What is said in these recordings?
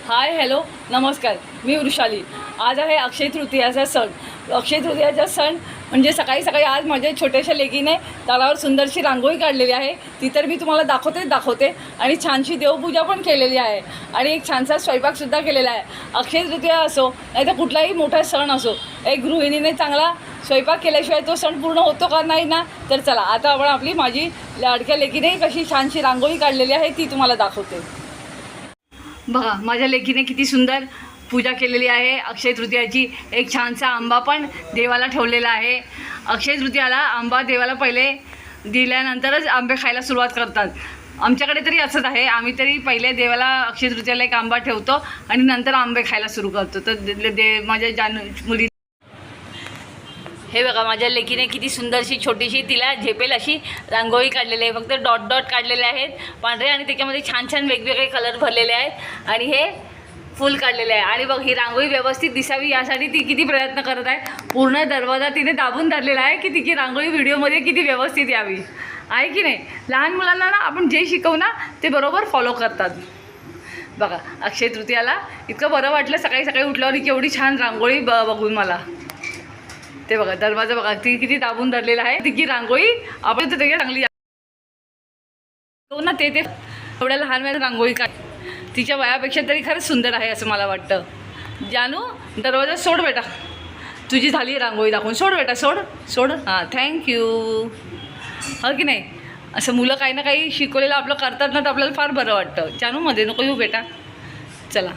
Hi hello नमस्कार, मी वृषाली. आज आहे अक्षय तृतीयाचा सण. अक्षय तृतीयाचा सण म्हणजे सकाळी सकाळी आज माझ्या छोट्याशा लेकीने तळावर सुंदरशी रांगोळी काढलेली आहे. ती तर मी तुम्हाला दाखवते आणि छानशी देवपूजा पण केलेली आहे आणि एक छानसा स्वयंपाकसुद्धा केलेला आहे. अक्षय तृतीया असो नाही तर कुठलाही मोठा सण असो, एक गृहिणीने चांगला स्वयंपाक केल्याशिवाय तो सण पूर्ण होतो का नाही ना. तर चला आता आपण आपली माझी लाडक्या लेकीने कशी छानशी रांगोळी काढलेली आहे ती तुम्हाला दाखवते. बघा माझ्या लेकीने किती सुंदर पूजा केलेली आहे अक्षय तृतीयाची. एक छानसा आंबा पण देवाला ठेवलेला आहे. अक्षय तृतीयाला आंबा देवाला पहिले दिल्यानंतरच आंबे खायला सुरुवात करतात. आमच्याकडे तरी असंच आहे, आम्ही तरी पहिले देवाला अक्षय तृतीयाला एक आंबा ठेवतो आणि नंतर आंबे खायला सुरू करतो. तर माझ्या मुली हे बघा माझ्या लेकीने किती सुंदरशी छोटीशी तिला झेपेल अशी रांगोळी काढलेली आहे. फक्त डॉट डॉट काढलेले आहेत पांढरे आणि त्याच्यामध्ये छान छान वेगवेगळे कलर भरलेले आहेत आणि हे फुल काढलेले आहे. आणि बघ ही रांगोळी व्यवस्थित दिसावी यासाठी ती किती प्रयत्न करत आहे. पूर्ण दरवाजा तिने दाबून धरलेला आहे की तिची रांगोळी व्हिडिओमध्ये किती व्यवस्थित यावी, आहे की नाही. लहान मुलांना ना आपण जे शिकवू ना ते बरोबर फॉलो करतात. बघा अक्षय तृतीयाला इतकं बरं वाटलं सकाळी सकाळी उठल्यावर केवढी छान रांगोळी बघून मला. ते बघा दरवाजा बघा ती किती दाबून धरलेला आहे. तिची रांगोळी आपण तर त्याच्या चांगली हो ना. ते एवढ्या लहान वेळात रांगोळी काढ तिच्या वयापेक्षा तरी खरंच सुंदर आहे असं मला वाटतं. जानू दरवाजा सोड बेटा, तुझी झाली रांगोळी दाखवून. सोड बेटा सोड. हां थँक्यू. हो की नाही. असं मुलं काही ना काही शिकवलेलं आपलं करतात ना तर आपल्याला फार बरं वाटतं. जानू मध्ये नको येऊ बेटा. चला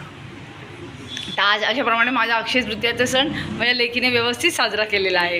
तर आज अशाप्रमाणे माझा अक्षय तृतीयाचा सण माझ्या लेकीने व्यवस्थित साजरा केलेला आहे.